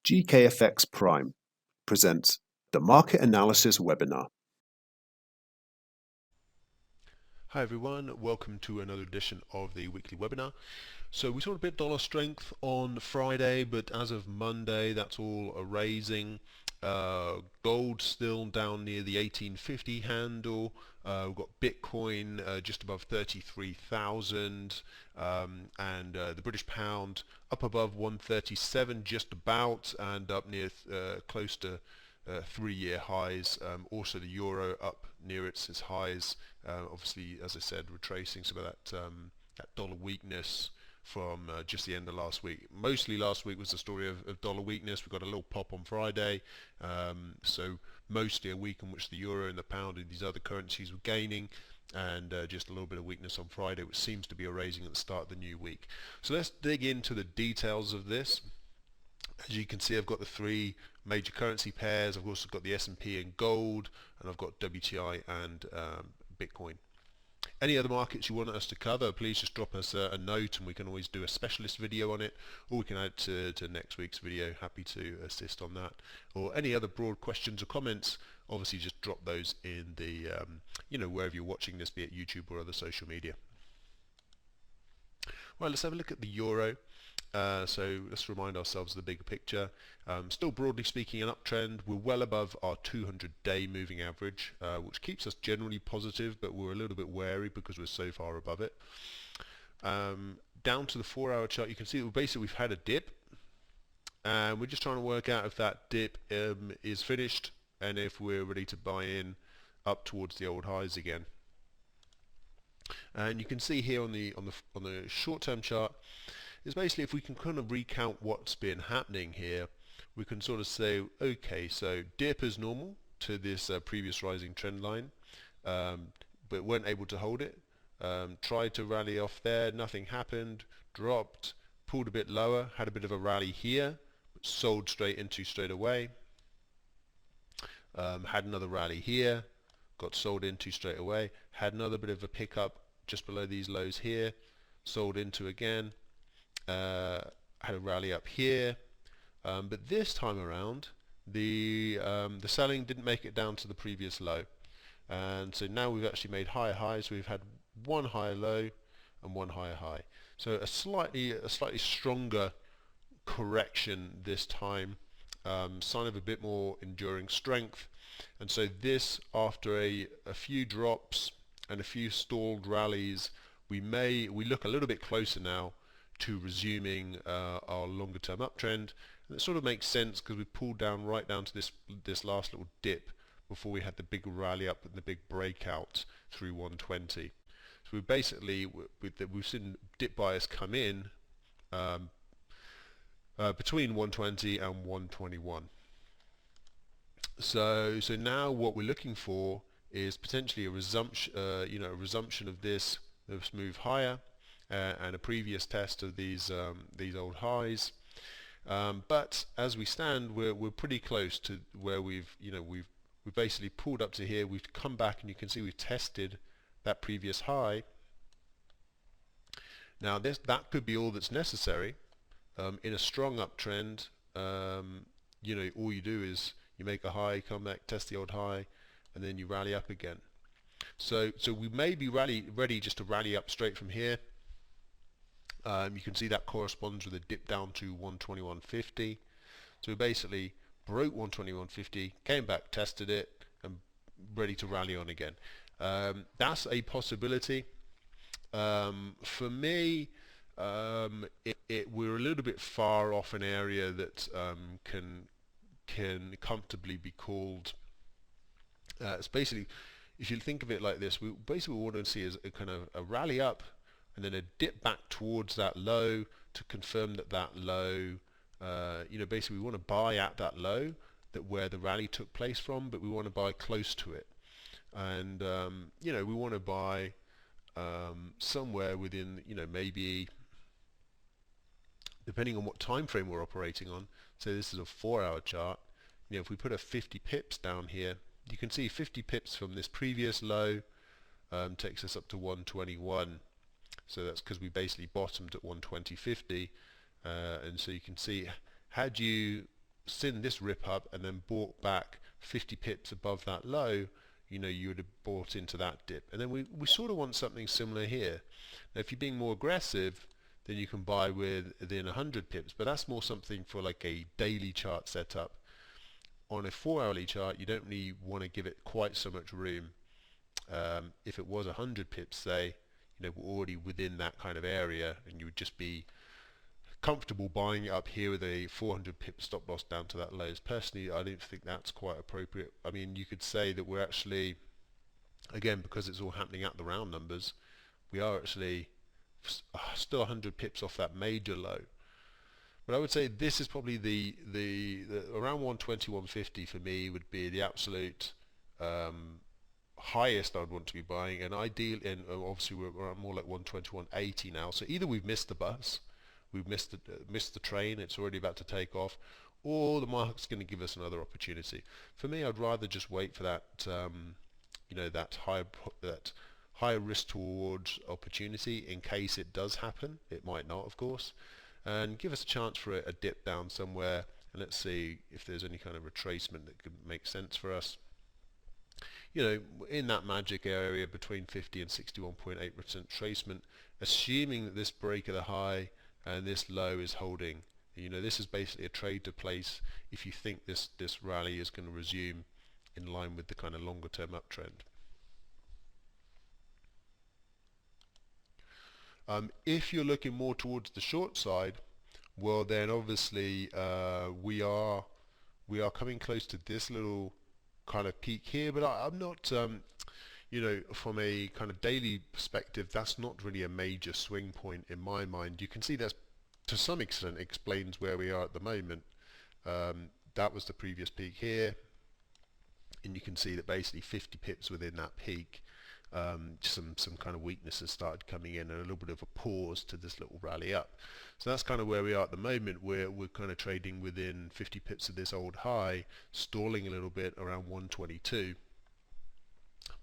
GKFX Prime presents the Market Analysis Webinar. Hi everyone, welcome to another edition of the weekly webinar. So we saw a bit dollar strength on Friday, but as of Monday that's all a raising. Gold still down near the 1850 handle. We've got Bitcoin just above 33,000, and the British pound up above 137 just about, and up near close to 3-year highs. Also the euro up near its highs, obviously, as I said, retracing some of that dollar weakness from just the end of last week. Mostly last week was the story of dollar weakness. We got a little pop on Friday, so mostly a week in which the euro and the pound and these other currencies were gaining, and just a little bit of weakness on Friday, which seems to be a raising at the start of the new week. So let's dig into the details of this. As you can see, I've got the three major currency pairs. I've also got the S&P and gold, and I've got WTI and Bitcoin. Any other markets you want us to cover, please just drop us a note, and we can always do a specialist video on it, or we can add to next week's video. Happy to assist on that. Or any other broad questions or comments, obviously just drop those in the wherever you're watching this, be it YouTube or other social media. Right, let's have a look at the euro. So let's remind ourselves of the bigger picture. Still broadly speaking an uptrend. We're well above our 200-day moving average, which keeps us generally positive, but we're a little bit wary because we're so far above it. Down to the 4-hour chart, you can see that basically we've had a dip, and we're just trying to work out if that dip is finished and if we're ready to buy in up towards the old highs again. And you can see here on the short-term chart, is basically if we can kind of recount what's been happening here, we can sort of say, okay, so dip as normal to this previous rising trend line, but weren't able to hold it. Tried to rally off there, nothing happened, dropped, pulled a bit lower, had a bit of a rally here, but sold straight away. Had another rally here, got sold into straight away, had another bit of a pickup just below these lows here, sold into again. Had a rally up here, but this time around the selling didn't make it down to the previous low, and so now we've actually made higher highs. We've had one higher low and one higher high, so a slightly stronger correction this time, sign of a bit more enduring strength. And so this, after a few drops and a few stalled rallies, we look a little bit closer now to resuming our longer term uptrend. And it sort of makes sense because we pulled down right down to this last little dip before we had the big rally up and the big breakout through 120. So we basically we've seen dip bias come in between 120 and 121. So now what we're looking for is potentially a resumption of this move higher, and a previous test of these old highs, but as we stand, we're pretty close to where we've basically pulled up to here. We've come back, and you can see we've tested that previous high. Now that could be all that's necessary in a strong uptrend. All you do is you make a high, come back, test the old high, and then you rally up again. So we may be ready just to rally up straight from here. You can see that corresponds with a dip down to 121.50. So we basically broke 121.50, came back, tested it, and ready to rally on again. That's a possibility. For me, we're a little bit far off an area that can comfortably be called. It's basically, if you think of it like this, we want to see is a kind of a rally up, and then a dip back towards that low to confirm that low, basically we want to buy at that low, that where the rally took place from, but we want to buy close to it. And, we want to buy somewhere within, maybe, depending on what time frame we're operating on, so this is a 4-hour chart, if we put a 50 pips down here, you can see 50 pips from this previous low takes us up to 121. So that's because we basically bottomed at 120.50, and so you can see, had you seen this rip up and then bought back 50 pips above that low, you would have bought into that dip. And then we sort of want something similar here. Now, if you're being more aggressive, then you can buy within 100 pips, but that's more something for like a daily chart setup. On a 4-hourly chart, you don't really want to give it quite so much room. If it was 100 pips, say, we're already within that kind of area, and you would just be comfortable buying it up here with a 400 pip stop loss down to that lows. Personally, I don't think that's quite appropriate. I mean, you could say that we're actually, again, because it's all happening at the round numbers, we are actually still 100 pips off that major low. But I would say this is probably the around 120, 150 for me would be the absolute highest I'd want to be buying, and ideally, and obviously we're more like 120, 180 now. So either we've missed the bus, we've missed the train, it's already about to take off, or the market's going to give us another opportunity. For me, I'd rather just wait for that, that higher risk towards opportunity in case it does happen. It might not, of course, and give us a chance for a dip down somewhere, and let's see if there's any kind of retracement that could make sense for us. In that magic area between 50 and 61.8% retracement, assuming that this break of the high and this low is holding. This is basically a trade to place if you think this rally is going to resume in line with the kind of longer term uptrend. If you're looking more towards the short side, well then obviously we are coming close to this little kind of peak here, but I'm not from a kind of daily perspective, that's not really a major swing point in my mind. You can see that's to some extent explains where we are at the moment. That was the previous peak here, and you can see that basically 50 pips within that peak, some kind of weaknesses started coming in, and a little bit of a pause to this little rally up. So that's kind of where we are at the moment. We're kind of trading within 50 pips of this old high, stalling a little bit around 122.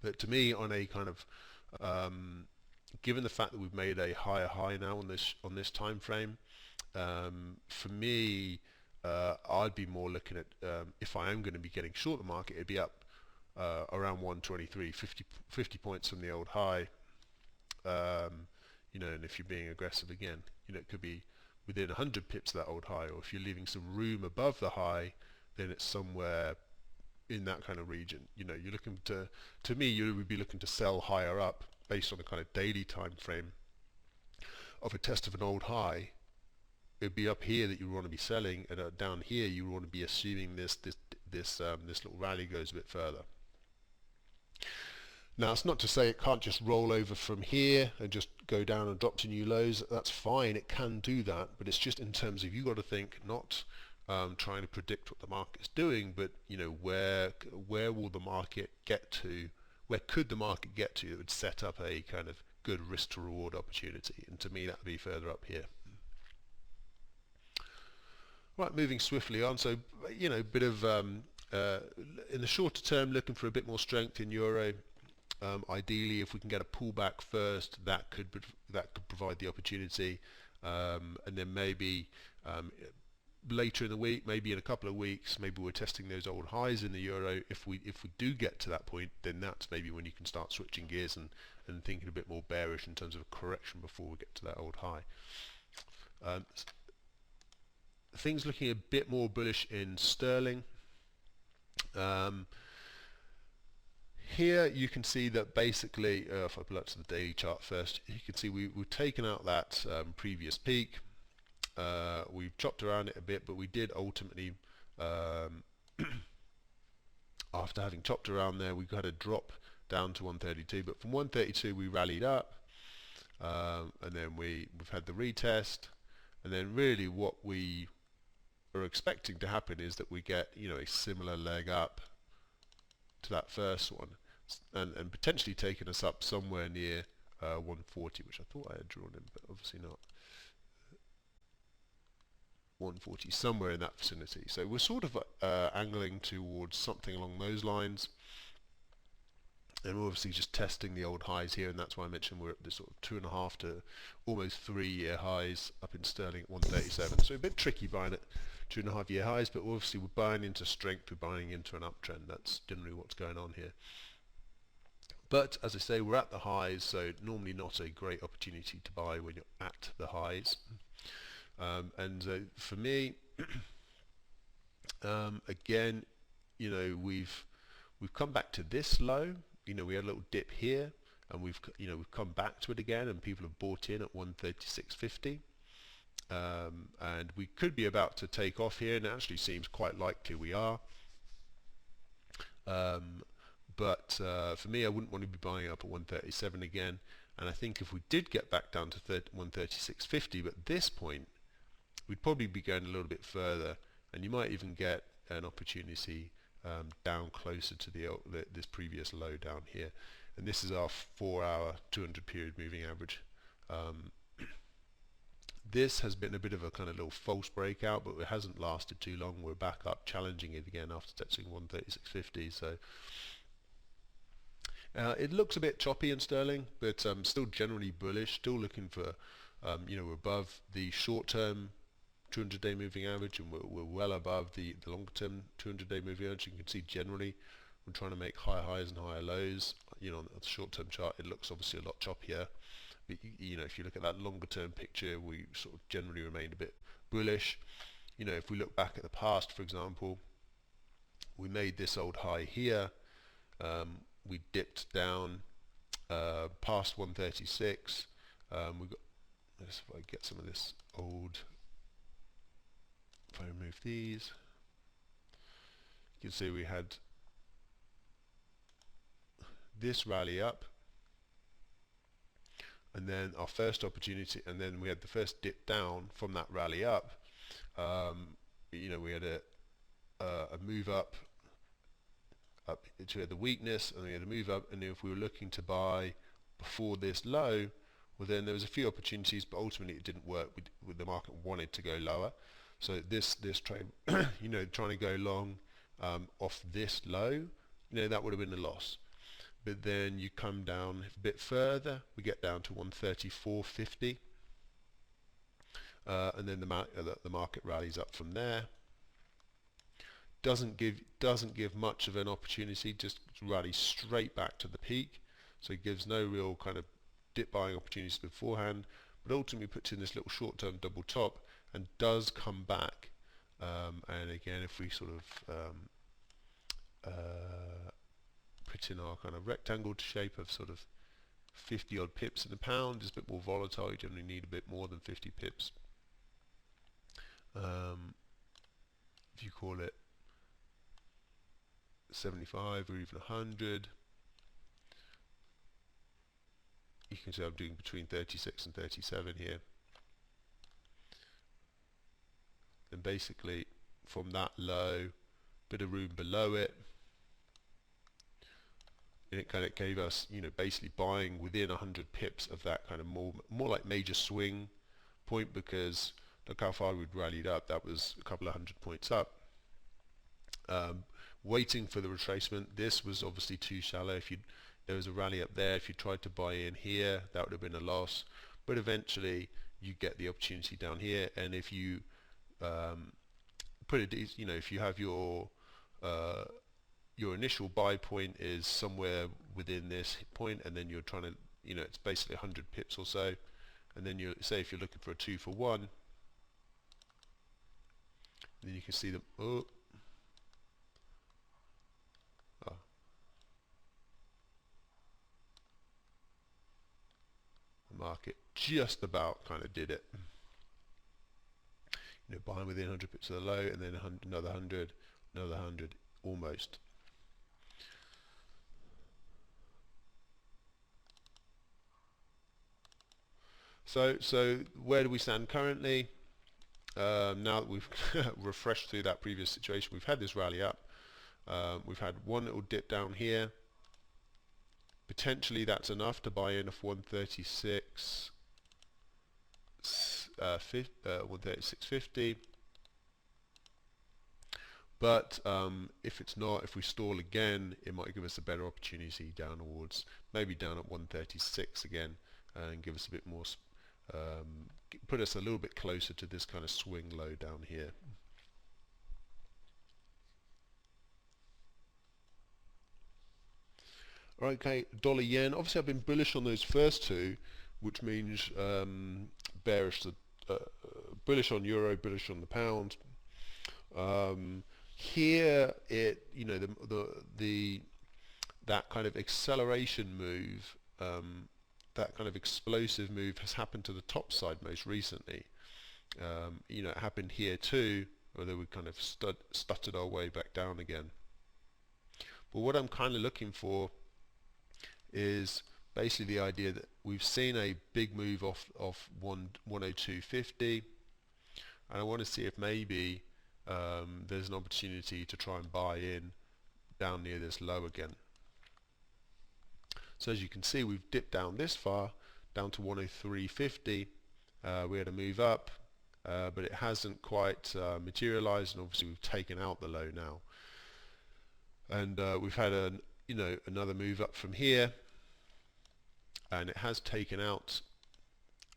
But to me, on a kind of given the fact that we've made a higher high now on this time frame, for me, I'd be more looking at if I am going to be getting short the market, it'd be up around 123, 50 points from the old high. And if you're being aggressive again, it could be within 100 pips of that old high, or if you're leaving some room above the high, then it's somewhere in that kind of region. You're looking to me, you would be looking to sell higher up based on a kind of daily time frame of a test of an old high. It'd be up here that you want to be selling, and down here you want to be assuming this little rally goes a bit further. Now, it's not to say it can't just roll over from here and just go down and drop to new lows. That's fine, it can do that, but it's just in terms of, you've got to think, not trying to predict what the market's doing, but where will the market get to, where could the market get to that would set up a kind of good risk to reward opportunity, and to me that would be further up here. Right, moving swiftly on, so bit of in the shorter term, looking for a bit more strength in euro. Ideally, if we can get a pullback first, that could provide the opportunity, and then maybe later in the week, maybe in a couple of weeks, maybe we're testing those old highs in the euro. If we do get to that point, then that's maybe when you can start switching gears and thinking a bit more bearish in terms of a correction before we get to that old high. Things looking a bit more bullish in sterling. Here you can see that basically, if I pull up to the daily chart first, you can see we've taken out that previous peak. We've chopped around it a bit, but we did ultimately, after having chopped around there, we got a drop down to 132. But from 132 we rallied up, and then we've had the retest, and then really what we are expecting to happen is that we get a similar leg up to that first one, and potentially taking us up somewhere near 140, which I thought I had drawn in, but obviously not. 140, somewhere in that vicinity. So we're sort of angling towards something along those lines. and we're obviously just testing the old highs here, and that's why I mentioned we're at this sort of 2.5 to almost 3-year highs up in sterling at 137. So a bit tricky buying at 2.5-year highs, but obviously we're buying into strength, we're buying into an uptrend. That's generally what's going on here. But as I say, we're at the highs, so normally not a great opportunity to buy when you're at the highs. For me, again, you know, we've come back to this low. You know, we had a little dip here, and we've come back to it again, and people have bought in at 136.50, and we could be about to take off here, and it actually seems quite likely we are. But for me, I wouldn't want to be buying up at 137 again, and I think if we did get back down to 136.50, but at this point, we'd probably be going a little bit further, and you might even get an opportunity down closer to this previous low down here, and this is our 4-hour 200 period moving average. This has been a bit of a kind of little false breakout, but it hasn't lasted too long. We're back up challenging it again after touching 136.50, so it looks a bit choppy in sterling, but still generally bullish, still looking for you know, above the short-term 200-day moving average, and we're well above the longer-term 200-day moving average. You can see generally we're trying to make higher highs and higher lows. You know, on the short-term chart, it looks obviously a lot choppier. But you know, if you look at that longer-term picture, we sort of generally remained a bit bullish. You know, if we look back at the past, for example, we made this old high here. We dipped down past 136. We got. Let's if I get some of this old. If I remove these, you can see we had this rally up, and then our first opportunity, and then we had the first dip down from that rally up. You know, we had a move up to the weakness, and we had a move up, and if we were looking to buy before this low, well, then there was a few opportunities, but ultimately it didn't work. The market wanted to go lower. So this trade, you know, trying to go long off this low, you know, that would have been a loss. But then you come down a bit further, we get down to 134.50, and then the market rallies up from there. Doesn't give much of an opportunity, just rallies straight back to the peak. So it gives no real kind of dip buying opportunities beforehand, but ultimately puts in this little short-term double top and does come back. And again, if we sort of put in our kind of rectangle shape of sort of 50 odd pips in a pound, is a bit more volatile. You generally need a bit more than 50 pips. If you call it 75 or even 100, you can see I'm doing between 36 and 37 here. Then basically from that low, bit of room below it, and it kind of gave us, you know, basically buying within 100 pips of that kind of more like major swing point, because look how far we'd rallied up. That was a couple of 100 points up. Waiting for the retracement. This was obviously too shallow. There was a rally up there. If you tried to buy in here, that would have been a loss. But eventually, you get the opportunity down here, and if you put it, you know, if you have your initial buy point is somewhere within this point, and then you're trying to, you know, it's basically 100 pips or so, and then you say if you're looking for a 2 for 1, then you can see them. The market just about kind of did it. You know, buying within 100 pips of the low, and then another 100, another 100, almost. So where do we stand currently? Now that we've refreshed through that previous situation, we've had this rally up. We've had one little dip down here. Potentially that's enough to buy in off 136. 136.50. But if it's not, if we stall again, it might give us a better opportunity downwards, maybe down at 136 again, and give us a bit more, put us a little bit closer to this kind of swing low down here. Okay, dollar yen. Obviously, I've been bullish on those first two, which means bearish, bullish on euro, bullish on the pound. Here, that kind of acceleration move, that kind of explosive move has happened to the top side most recently. It happened here too, although we kind of stuttered our way back down again. But what I'm kind of looking for is basically the idea that we've seen a big move off 102.50, and I want to see if maybe there's an opportunity to try and buy in down near this low again. So as you can see, we've dipped down this far, down to 103.50. We had a move up, but it hasn't quite materialized, and obviously we've taken out the low now. And we've had another move up from here, and it has taken out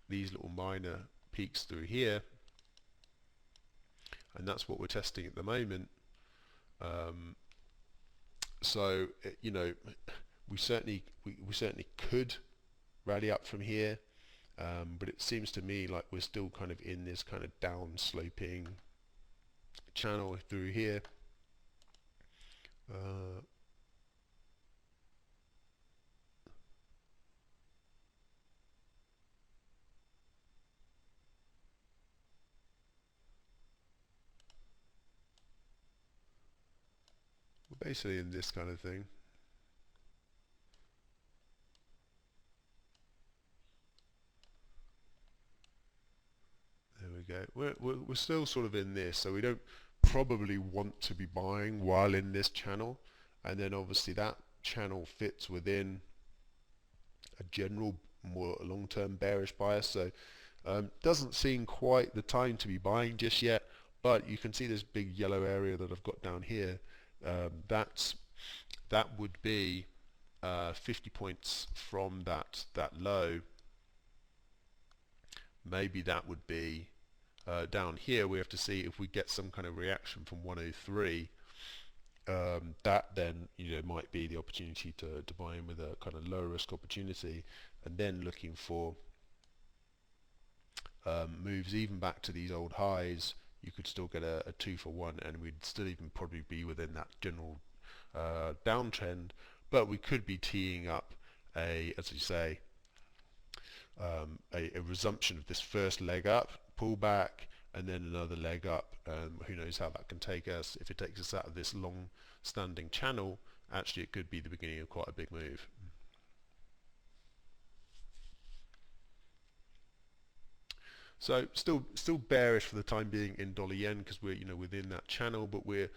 these little minor peaks through here, and that's what we're testing at the moment. So we certainly could rally up from here, but it seems to me like we're still kind of in this kind of down sloping channel through here. We're basically in this kind of thing. There we go. We're still sort of in this, so we don't probably want to be buying while in this channel, and then obviously that channel fits within a general more long-term bearish bias, so doesn't seem quite the time to be buying just yet. But you can see this big yellow area that I've got down here. That would be 50 points from that low. Maybe that would be down here. We have to see if we get some kind of reaction from 103. That then might be the opportunity to buy in with a kind of low risk opportunity, and then looking for moves even back to these old highs. You could still get a 2-for-1, and we'd still even probably be within that general downtrend, but we could be teeing up as you say, a resumption of this first leg up, pull back, and then another leg up. Who knows how that can take us. If it takes us out of this long standing channel, actually it could be the beginning of quite a big move. So still bearish for the time being in dollar yen, because we're within that channel, but we're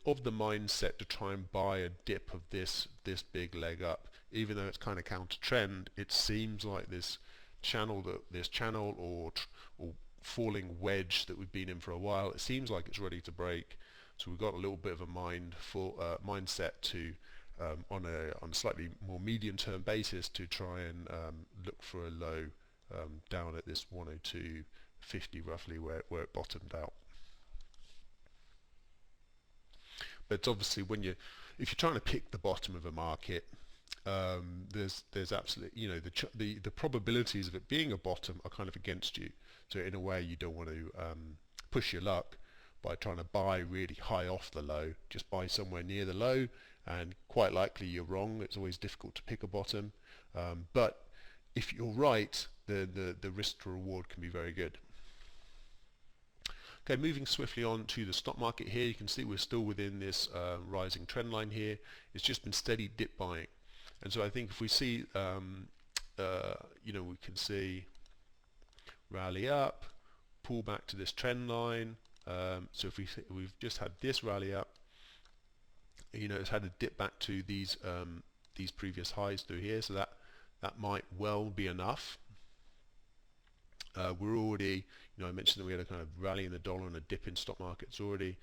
of the mindset to try and buy a dip of this big leg up. Even though it's kind of counter trend, it seems like this channel or falling wedge that we've been in for a while, it seems like it's ready to break. So we've got a little bit of a mindset to on a slightly more medium term basis to try and look for a low down at this 102.50 roughly, where it bottomed out. But obviously if you're trying to pick the bottom of a market, there's absolutely the probabilities of it being a bottom are kind of against you. So in a way, you don't want to push your luck by trying to buy really high off the low. Just buy somewhere near the low, and quite likely you're wrong. It's always difficult to pick a bottom, but if you're right, the risk to reward can be very good. Okay, moving swiftly on to the stock market here, you can see we're still within this rising trend line here. It's just been steady dip buying, and so I think if we see, we can see rally up, pull back to this trend line. So if we've just had this rally up, it's had a dip back to these previous highs through here, so that might well be enough. We're already, I mentioned that we had a kind of rally in the dollar and a dip in stock markets already.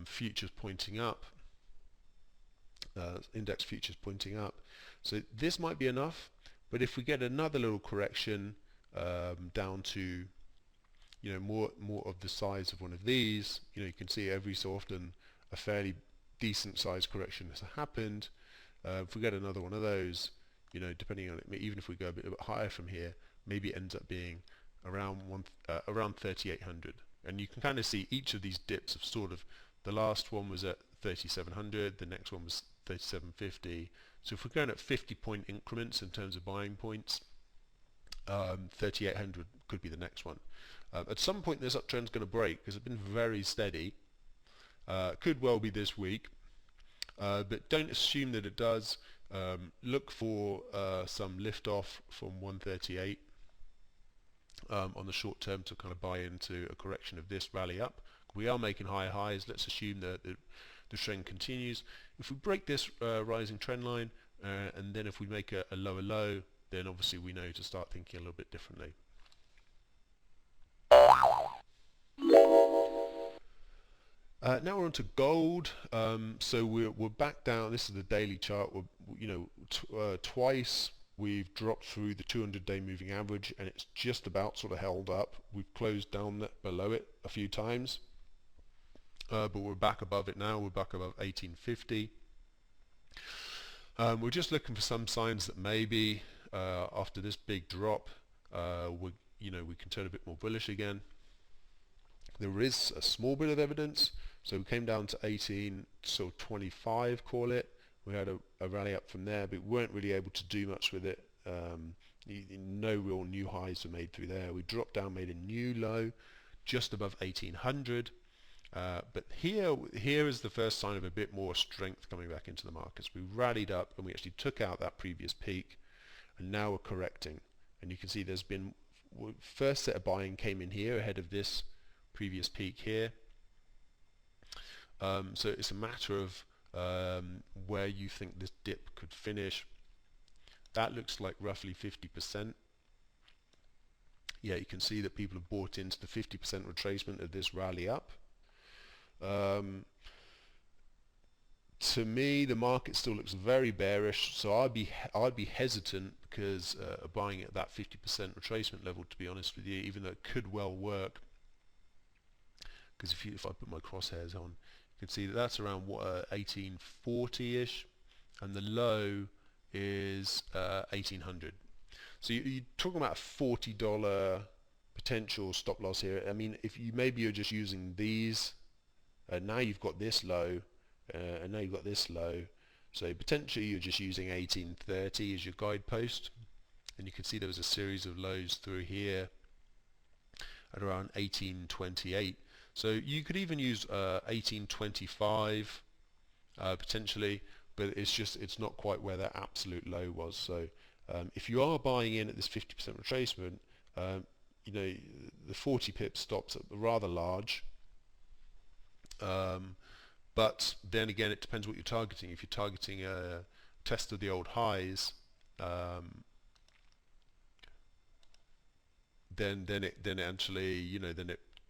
futures pointing up, index futures pointing up. So this might be enough, but if we get another little correction down to more of the size of one of these, you can see every so often a fairly decent sized correction has happened. If we get another one of those, depending on it, even if we go a bit higher from here, maybe it ends up being around 3,800. And you can kind of see each of these dips of sort of, the last one was at 3,700, the next one was 3,750. So if we're going at 50-point increments in terms of buying points, 3,800 could be the next one. At some point this uptrend's going to break because it's been very steady. Could well be this week, but don't assume that it does. Look for some lift off from 138 on the short term to kind of buy into a correction of this rally up. We are making higher highs. Let's assume that the trend continues. If we break this rising trend line, and then if we make a lower low, then obviously we know to start thinking a little bit differently. Now we're on to gold. So we're back down. This is the daily chart. Twice we've dropped through the 200-day moving average, and it's just about sort of held up. We've closed down below it a few times, but we're back above it now. We're back above 1850. We're just looking for some signs that maybe after this big drop, we can turn a bit more bullish again. There is a small bit of evidence. So we came down to 18.25, call it. We had a rally up from there, but we weren't really able to do much with it. No real new highs were made through there. We dropped down, made a new low just above 1800. But here is the first sign of a bit more strength coming back into the markets. We rallied up and we actually took out that previous peak, and now we're correcting. And you can see there's been first set of buying came in here ahead of this previous peak here. So it's a matter of where you think this dip could finish. That looks like roughly 50%. Yeah, you can see that people have bought into the 50% retracement of this rally up. To me, the market still looks very bearish, so I'd be hesitant because buying at that 50% retracement level, to be honest with you, even though it could well work. Because if I put my crosshairs on, you can see that that's around 1840-ish, and the low is 1800. So you're talking about a $40 potential stop loss here. I mean, if you're just using these, now you've got this low, and now you've got this low, so potentially you're just using 1830 as your guidepost, and you can see there was a series of lows through here at around 1828. So you could even use 1825 potentially, but it's not quite where that absolute low was. So if you are buying in at this 50% retracement, the 40 pip stops are rather large. But then again, it depends what you're targeting. If you're targeting a test of the old highs, then it actually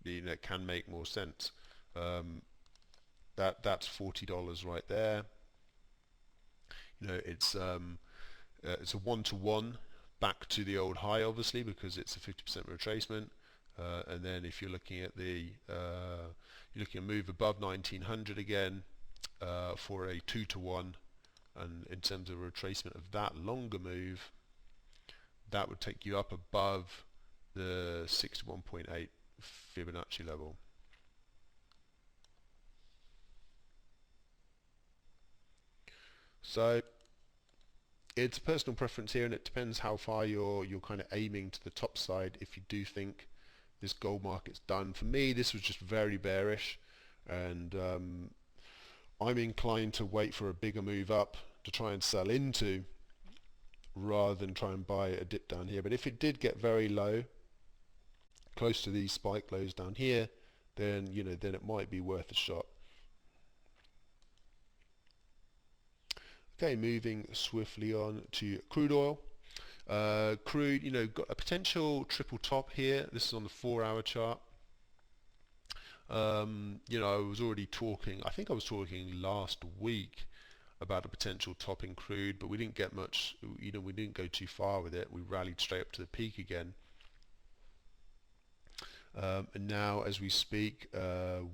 it can make more sense. That's $40 right there. It's a 1-to-1 back to the old high, obviously, because it's a 50% retracement. And then if you're looking at you're looking at a move above 1900 again for a 2-to-1, and in terms of retracement of that longer move, that would take you up above the 61.8 Fibonacci level. So it's a personal preference here, and it depends how far you're kind of aiming to the top side. If you do think this gold market's done, for me this was just very bearish, and I'm inclined to wait for a bigger move up to try and sell into, rather than try and buy a dip down here. But if it did get very low, close to these spike lows down here, then then it might be worth a shot. Okay, moving swiftly on to crude oil. Crude, got a potential triple top here. This is on the 4-hour chart. You know, I was already talking, I think I was talking last week about a potential top in crude, but we didn't get much, you know, we didn't go too far with it. We rallied straight up to the peak again. And now, as we speak,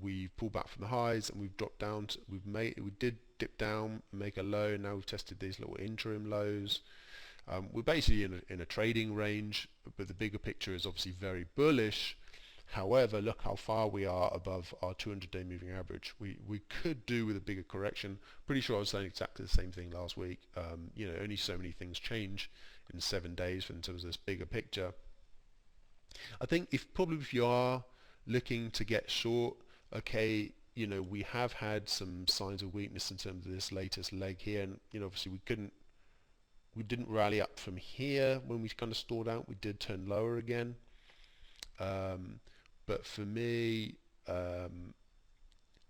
we've pulled back from the highs and we've dropped down. We did dip down, make a low. Now we've tested these little interim lows. We're basically in a trading range, but the bigger picture is obviously very bullish. However, look how far we are above our 200-day moving average. We could do with a bigger correction. Pretty sure I was saying exactly the same thing last week. You know, only so many things change in 7 days in terms of this bigger picture. I think if you are looking to get short, okay, you know, we have had some signs of weakness in terms of this latest leg here, and you know, obviously we didn't rally up from here when we kind of stalled out. We did turn lower again. But for me,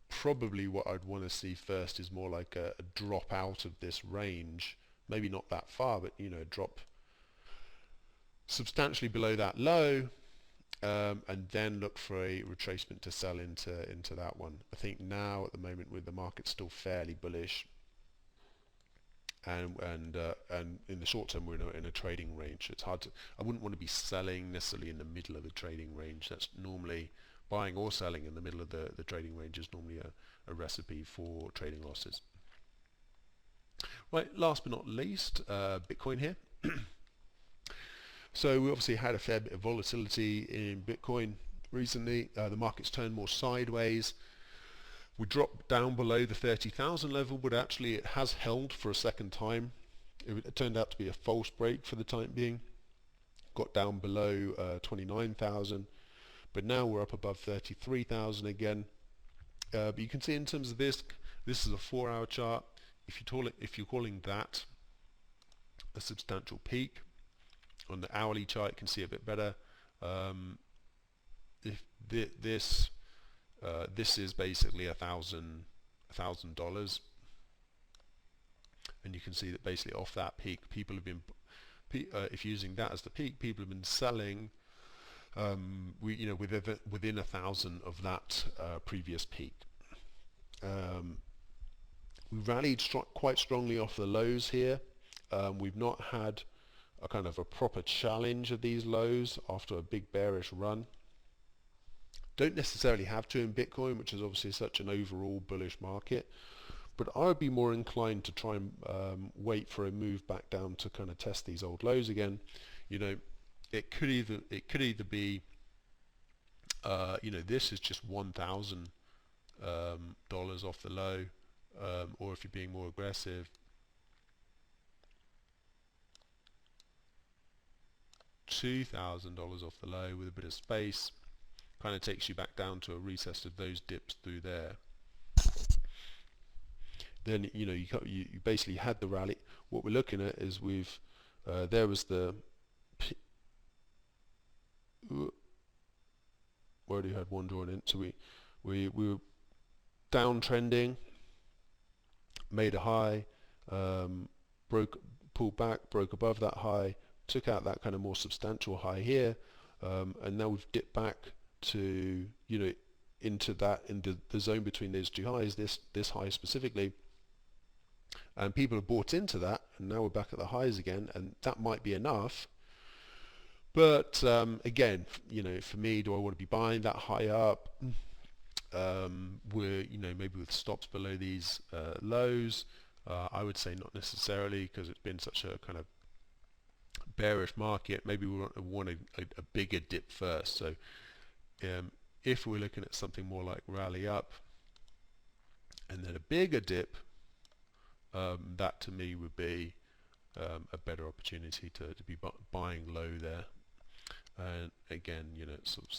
probably what I'd want to see first is more like a drop out of this range. Maybe not that far, but you know, drop substantially below that low, and then look for a retracement to sell into that one. I think now at the moment, with the market still fairly bullish, and in the short term we're in a trading range. It's hard to, I wouldn't want to be selling necessarily in the middle of the trading range. That's normally buying or selling in the middle of the trading range is normally a recipe for trading losses. Right, last but not least, Bitcoin here. So we obviously had a fair bit of volatility in Bitcoin recently. The market's turned more sideways. We dropped down below the 30,000 level, but actually it has held for a second time. It turned out to be a false break for the time being. Got down below 29,000, but now we're up above 33,000 again. But you can see in terms of this is a 4-hour chart. If you're calling that a substantial peak, on the hourly chart you can see a bit better. If this is basically $1,000, and you can see that basically off that peak, people have been, if using that as the peak, people have been selling, you know, within 1,000 of that previous peak. We rallied quite strongly off the lows here. We've not had a kind of a proper challenge of these lows after a big bearish run. Don't necessarily have to in Bitcoin, which is obviously such an overall bullish market, but I would be more inclined to try and wait for a move back down to kind of test these old lows again. You know, it could either be you know, this is just $1,000 off the low, or if you're being more aggressive, $2,000 off the low with a bit of space. Kind of takes you back down to a recess of those dips through there. Then you know, you basically had the rally. What we're looking at is we've there was the we already had one drawn in, so we were downtrending, made a high, pulled back, broke above that high, took out that kind of more substantial high here, and now we've dipped back to, you know, into the zone between those two highs, this high specifically, and people have bought into that, and now we're back at the highs again, and that might be enough. But again, you know, for me, do I want to be buying that high up? We're, you know, maybe with stops below these lows. I would say not necessarily, because it's been such a kind of bearish market. Maybe we want a bigger dip first. So if we're looking at something more like rally up and then a bigger dip, that to me would be a better opportunity to be buying low there. And again, you know, sort of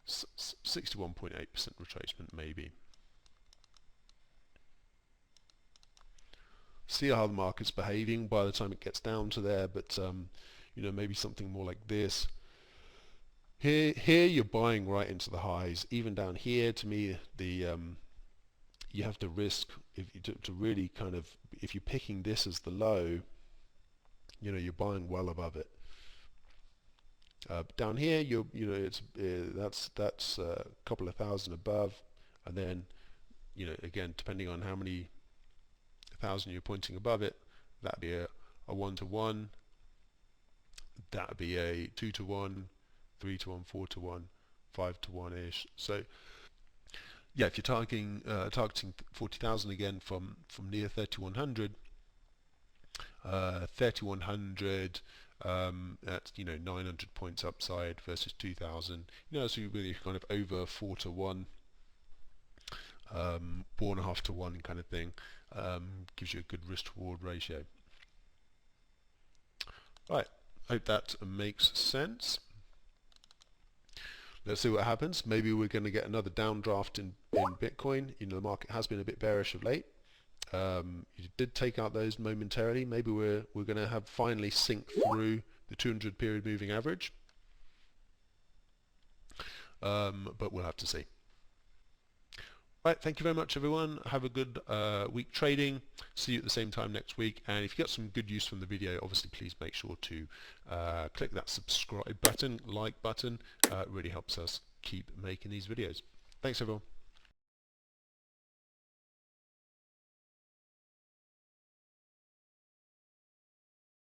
61.8% retracement maybe. See how the market's behaving by the time it gets down to there, but you know, maybe something more like this. Here you're buying right into the highs. Even down here, to me, the you have to risk to really kind of, if you're picking this as the low, you know, you're buying well above it. Down here, it's that's a couple of thousand above, and then again, depending on how many thousand you're pointing above it, that'd be a 1-to-1, that'd be a 2-to-1, 3-to-1, 4-to-1, 5-to-1 ish. So yeah, if you're targeting 40,000 again from near 3100, 3100 that's 900 points upside versus 2000. So you're really kind of over 4-to-1, 4.5-to-1 kind of thing. Gives you a good risk-reward ratio. Right, hope that makes sense. Let's see what happens. Maybe we're going to get another downdraft in Bitcoin. The market has been a bit bearish of late. You did take out those momentarily. Maybe we're going to have finally sink through the 200 period moving average. But we'll have to see. Right, thank you very much everyone. Have a good week trading. See you at the same time next week. And if you got some good use from the video, obviously please make sure to click that subscribe button, like button. It really helps us keep making these videos. Thanks everyone.